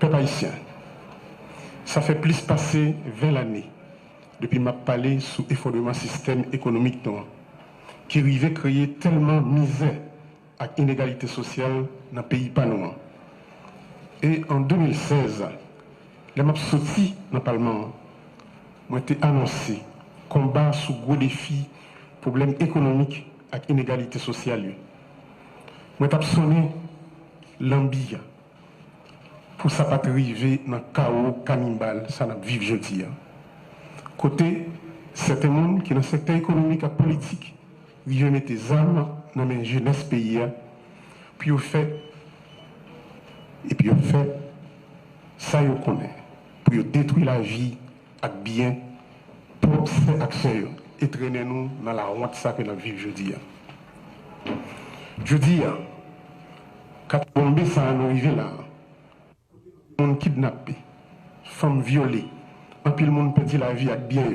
Peuple haïtien, ça fait plus passer 20 années depuis ma parlé sous effondrement système économique qui arrivait créer tellement misère et inégalité sociale dans le pays panois. Et en 2016, les m'a sorti dans le Parlement, ont été annoncé combat sous gros défis, problèmes économiques et inégalité sociale. Moi, j'ai sonné l'ambition pour ça pas arriver dans le chaos cannibale, ça n'a vivre jeudi. Côté, certains monde qui dans le secteur économique et politique, ils mettent des armes dans les jeunesse pays, puis ils fait, ça ils connaissent, pour détruire la vie avec bien, pour faire action et traîner nous dans la honte ça que nous vivons jeudi. Jeudi, quand on ça nous arrive là, on kidnappé, femmes violées, un pile monde perdit la vie avec bien,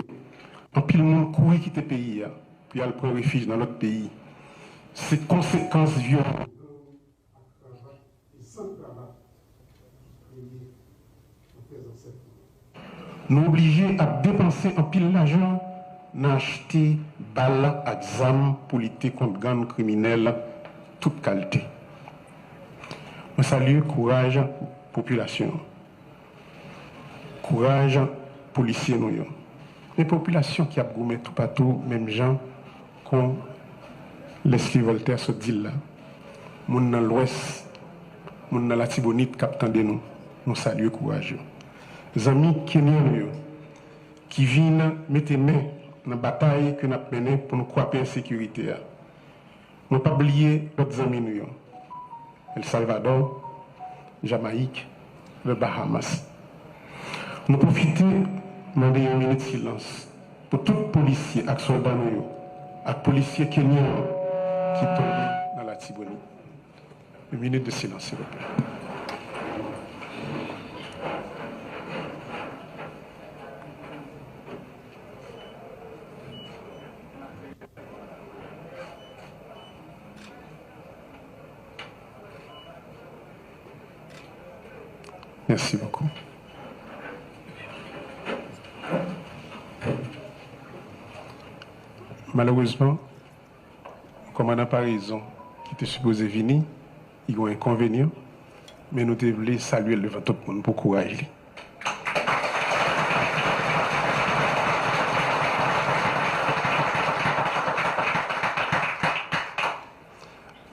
un pile monde courir quitter le pays, puis aller prendre refuge dans l'autre pays. Ces conséquences violentes. Nous obligés à dépenser un pile d'argent dans acheter balles et examens pour lutter contre gangs criminels toute qualité. Je salue courage population, courage policiers nous. Les populations qui a gommé tout partout, même gens comme Leslie Voltaire se dit là, moun dans l'ouest, moun dans la Tibonite captant de nous saluons courage. Les amis kenyans qui viennent mettre main dans la bataille que nous avons menée pour nous couper la sécurité. Nous ne pas oublier d'autres amis nous. El Salvador, Jamaïque, le Bahamas. Nous profitons de une minute de silence pour tous les policiers et soldats et policiers kenyans qui tombent dans la Tibonite. Une minute de silence, s'il vous plaît. Merci beaucoup. Malheureusement, le commandant Parison, qui était supposé venir, il y a un inconvénient, mais nous devons saluer le devant tout le monde pour courage.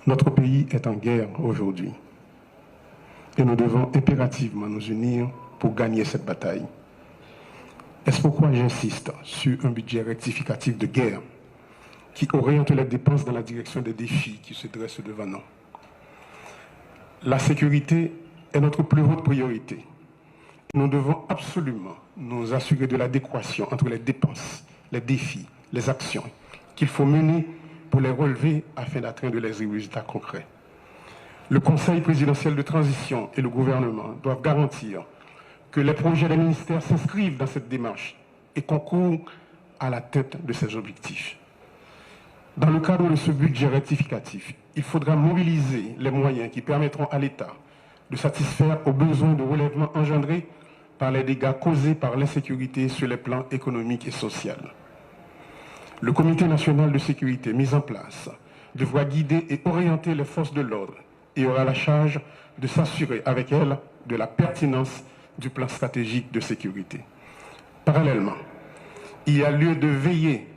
Notre pays est en guerre aujourd'hui. Et nous devons impérativement nous unir pour gagner cette bataille. C'est pourquoi j'insiste sur un budget rectificatif de guerre qui oriente les dépenses dans la direction des défis qui se dressent devant nous. La sécurité est notre plus haute priorité. Nous devons absolument nous assurer de l'adéquation entre les dépenses, les défis, les actions qu'il faut mener pour les relever afin d'atteindre les résultats concrets. Le Conseil présidentiel de transition et le gouvernement doivent garantir que les projets des ministères s'inscrivent dans cette démarche et concourent à l'atteinte de ces objectifs. Dans le cadre de ce budget rectificatif, il faudra mobiliser les moyens qui permettront à l'État de satisfaire aux besoins de relèvement engendrés par les dégâts causés par l'insécurité sur les plans économiques et sociaux. Le Comité national de sécurité mis en place devra guider et orienter les forces de l'ordre et aura la charge de s'assurer avec elles de la pertinence du plan stratégique de sécurité. Parallèlement, il y a lieu de veiller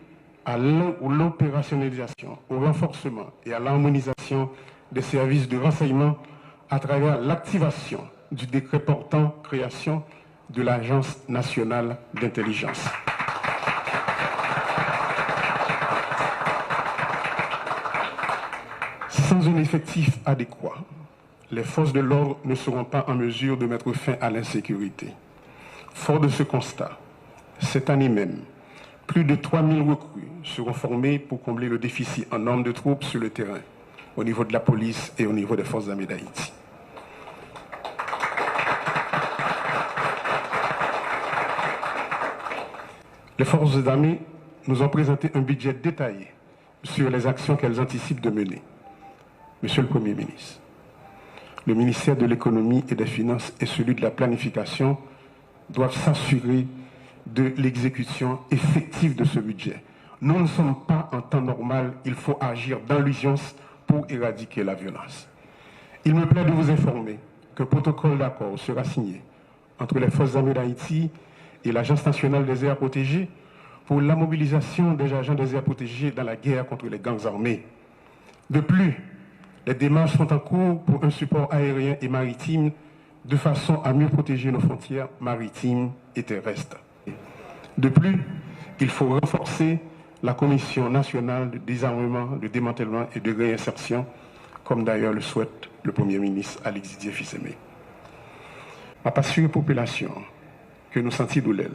à l'opérationnalisation, au renforcement et à l'harmonisation des services de renseignement à travers l'activation du décret portant création de l'Agence nationale d'intelligence. Sans un effectif adéquat, les forces de l'ordre ne seront pas en mesure de mettre fin à l'insécurité. Fort de ce constat, cette année même, plus de 3000 recrues seront formés pour combler le déficit en nombre de troupes sur le terrain, au niveau de la police et au niveau des forces armées d'Haïti. Les forces armées nous ont présenté un budget détaillé sur les actions qu'elles anticipent de mener. Monsieur le Premier ministre, le ministère de l'économie et des finances et celui de la planification doivent s'assurer de l'exécution effective de ce budget. Nous ne sommes pas en temps normal, il faut agir dans l'urgence pour éradiquer la violence. Il me plaît de vous informer qu'un protocole d'accord sera signé entre les forces armées d'Haïti et l'Agence nationale des aires protégées pour la mobilisation des agents des aires protégées dans la guerre contre les gangs armés. De plus, les démarches sont en cours pour un support aérien et maritime de façon à mieux protéger nos frontières maritimes et terrestres. De plus, il faut renforcer la Commission nationale de désarmement, de démantèlement et de réinsertion, comme d'ailleurs le souhaite le Premier ministre Alexis Dié-Fils-Aimé. Ma passion et population, que nous sentis douleur,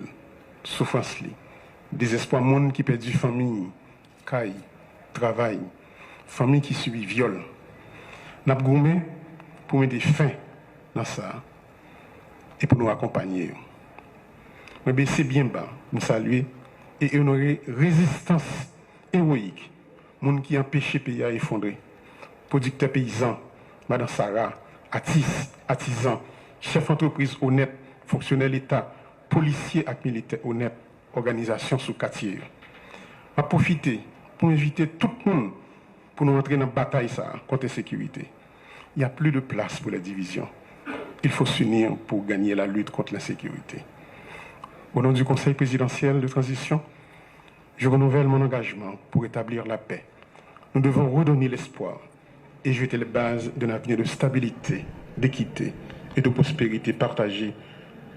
souffrance, désespoir, monde qui perd famille, caille, travail, famille qui subit viol. Nous avons gourmé pour mettre fin dans ça et pour nous accompagner. Mais c'est bien bas, nous saluer et honorer résistance héroïque, monde qui empêche le pays à effondrer. Producteurs paysans, Madame Sarah, artisans, chefs d'entreprise honnêtes, fonctionnaires l'État, policiers et militaires honnêtes, organisations sous quartier. Je profiter pour inviter tout le monde pour nous entrer dans la bataille contre la sécurité. Il n'y a plus de place pour les divisions. Il faut s'unir pour gagner la lutte contre l'insécurité. Au nom du Conseil présidentiel de transition, je renouvelle mon engagement pour établir la paix. Nous devons redonner l'espoir et jeter les bases d'un avenir de stabilité, d'équité et de prospérité partagée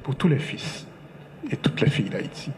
pour tous les fils et toutes les filles d'Haïti.